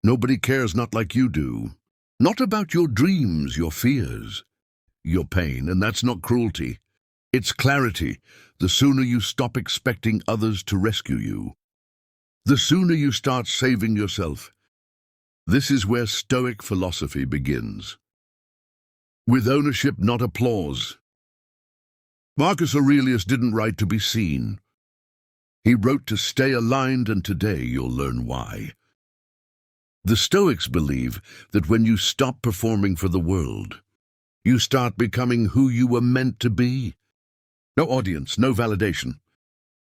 Nobody cares not like you do. Not about your dreams, your fears, your pain, and that's not cruelty. It's clarity. The sooner you stop expecting others to rescue you, the sooner you start saving yourself. This is where Stoic philosophy begins. With ownership, not applause. Marcus Aurelius didn't write to be seen. He wrote to stay aligned, and today you'll learn why. The Stoics believe that when you stop performing for the world, you start becoming who you were meant to be. No audience, no validation,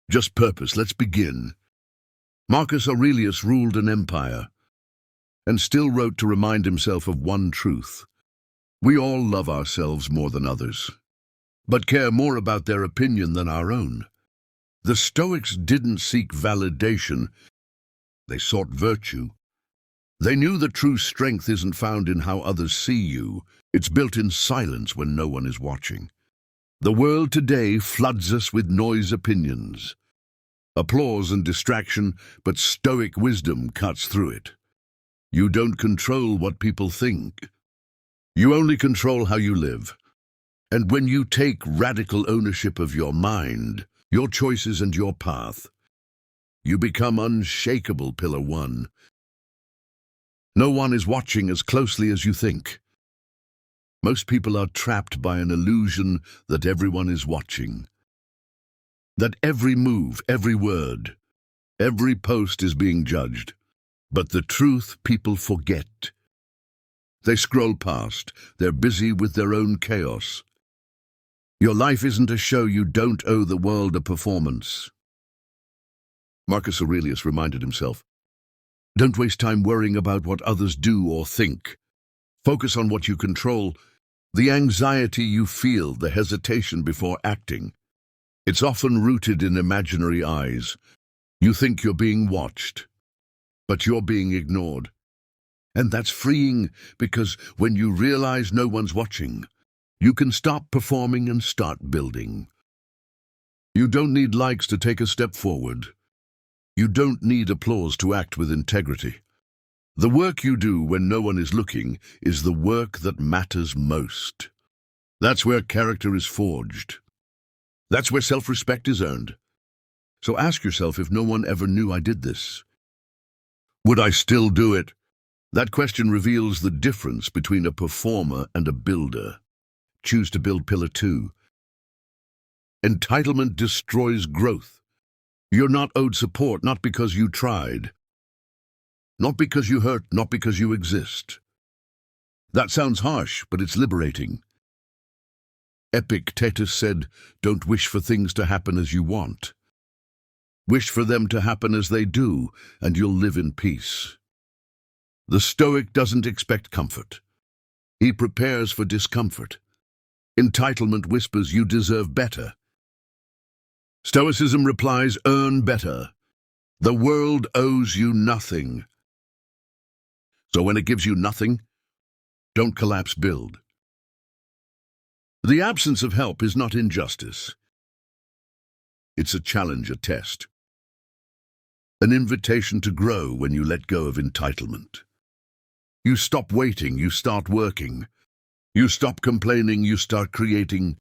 just purpose. Let's begin. Marcus Aurelius ruled an empire and still wrote to remind himself of one truth. We all love ourselves more than others, but care more about their opinion than our own. The Stoics didn't seek validation, they sought virtue. They knew that true strength isn't found in how others see you, it's built in silence when no one is watching. The world today floods us with noise opinions, applause and distraction, but Stoic wisdom cuts through it. You don't control what people think. You only control how you live. And when you take radical ownership of your mind, your choices and your path, you become unshakable. Pillar 1. No one is watching as closely as you think. Most people are trapped by an illusion that everyone is watching. That every move, every word, every post is being judged. But the truth people forget. They scroll past. They're busy with their own chaos. Your life isn't a show. You don't owe the world a performance. Marcus Aurelius reminded himself, don't waste time worrying about what others do or think. Focus on what you control, the anxiety you feel, the hesitation before acting. It's often rooted in imaginary eyes. You think you're being watched, but you're being ignored. And that's freeing, because when you realize no one's watching, you can stop performing and start building. You don't need likes to take a step forward. You don't need applause to act with integrity. The work you do when no one is looking is the work that matters most. That's where character is forged. That's where self-respect is earned. So ask yourself, if no one ever knew I did this, would I still do it? That question reveals the difference between a performer and a builder. Choose to build. Pillar 2. Entitlement destroys growth. You're not owed support, not because you tried, not because you hurt, not because you exist. That sounds harsh, but it's liberating. Epictetus said, don't wish for things to happen as you want. Wish for them to happen as they do, and you'll live in peace. The Stoic doesn't expect comfort. He prepares for discomfort. Entitlement whispers you deserve better. Stoicism replies, earn better. The world owes you nothing. So when it gives you nothing, don't collapse, build. The absence of help is not injustice. It's a challenge, a test. An invitation to grow when you let go of entitlement. You stop waiting, you start working. You stop complaining, you start creating.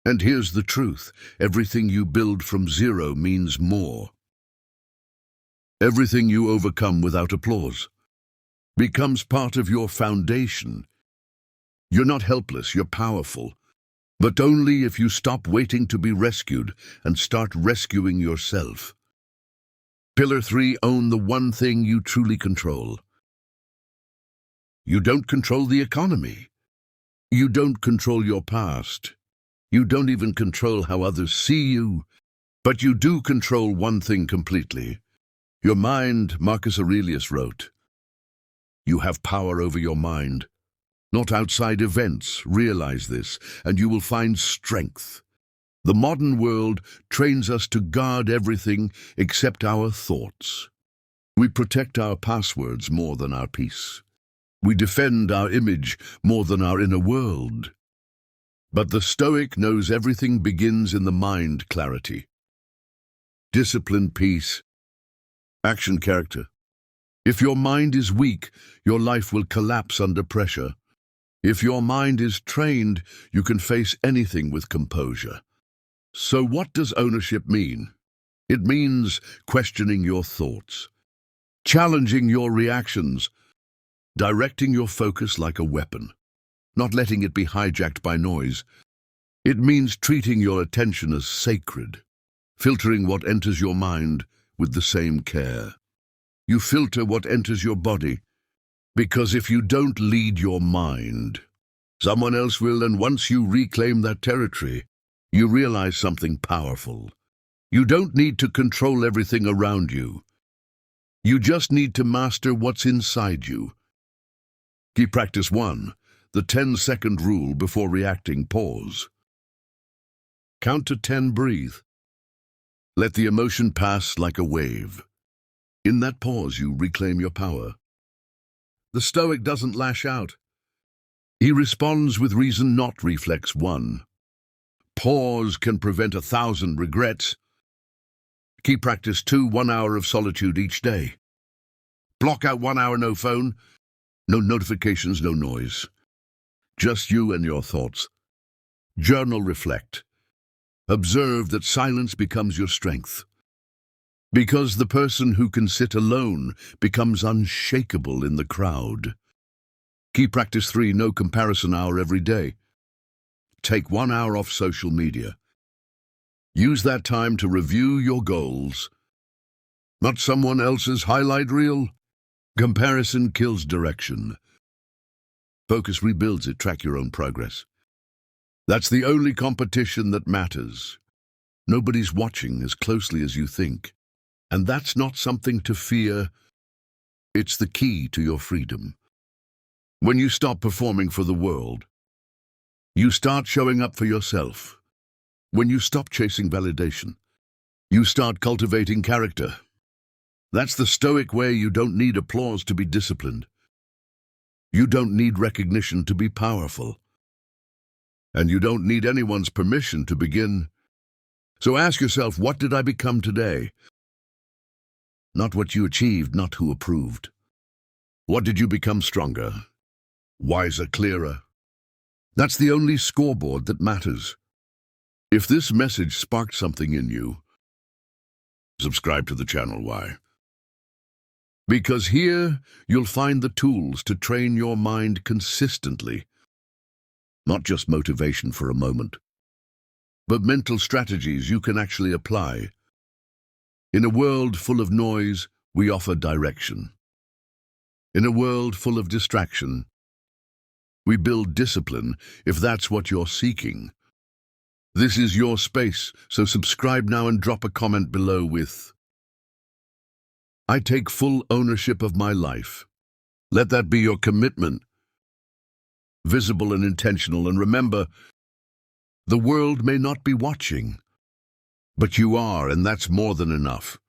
And here's the truth, everything you build from zero means more. Everything you overcome without applause becomes part of your foundation. You're not helpless, you're powerful, but only if you stop waiting to be rescued and start rescuing yourself. Pillar 3, own the one thing you truly control. You don't control the economy. You don't control your past. You don't even control how others see you, but you do control one thing completely. Your mind. Marcus Aurelius wrote, you have power over your mind, not outside events. Realize this, and you will find strength. The modern world trains us to guard everything except our thoughts. We protect our passwords more than our peace. We defend our image more than our inner world. But the Stoic knows everything begins in the mind. Clarity, discipline, peace, action, character. If your mind is weak, your life will collapse under pressure. If your mind is trained, you can face anything with composure. So what does ownership mean? It means questioning your thoughts, challenging your reactions, directing your focus like a weapon, not letting it be hijacked by noise. It means treating your attention as sacred, filtering what enters your mind with the same care. You filter what enters your body, because if you don't lead your mind, someone else will, and once you reclaim that territory, you realize something powerful. You don't need to control everything around you. You just need to master what's inside you. Key practice 1, the 10-second rule before reacting. Pause. Count to 10, breathe. Let the emotion pass like a wave. In that pause, you reclaim your power. The Stoic doesn't lash out. He responds with reason, not reflex. 1. Pause can prevent 1,000 regrets. Key practice 2, 1 hour of solitude each day. Block out 1 hour, no phone, no notifications, no noise. Just you and your thoughts. Journal, reflect. Observe that silence becomes your strength. Because the person who can sit alone becomes unshakable in the crowd. Key practice 3, no comparison hour every day. Take 1 hour off social media. Use that time to review your goals, not someone else's highlight reel. Comparison kills direction. Focus rebuilds it. Track your own progress. That's the only competition that matters. Nobody's watching as closely as you think. And that's not something to fear. It's the key to your freedom. When you stop performing for the world, you start showing up for yourself. When you stop chasing validation, you start cultivating character. That's the Stoic way. You don't need applause to be disciplined. You don't need recognition to be powerful. And you don't need anyone's permission to begin. So ask yourself, what did I become today? Not what you achieved, not who approved. What did you become? Stronger, wiser, clearer? That's the only scoreboard that matters. If this message sparked something in you, subscribe to the channel. Why? Because here you'll find the tools to train your mind consistently. Not just motivation for a moment, but mental strategies you can actually apply. In a world full of noise, we offer direction. In a world full of distraction, we build discipline, if that's what you're seeking. This is your space, so subscribe now and drop a comment below with, "I take full ownership of my life." Let that be your commitment, visible and intentional. And remember, the world may not be watching, but you are, and that's more than enough.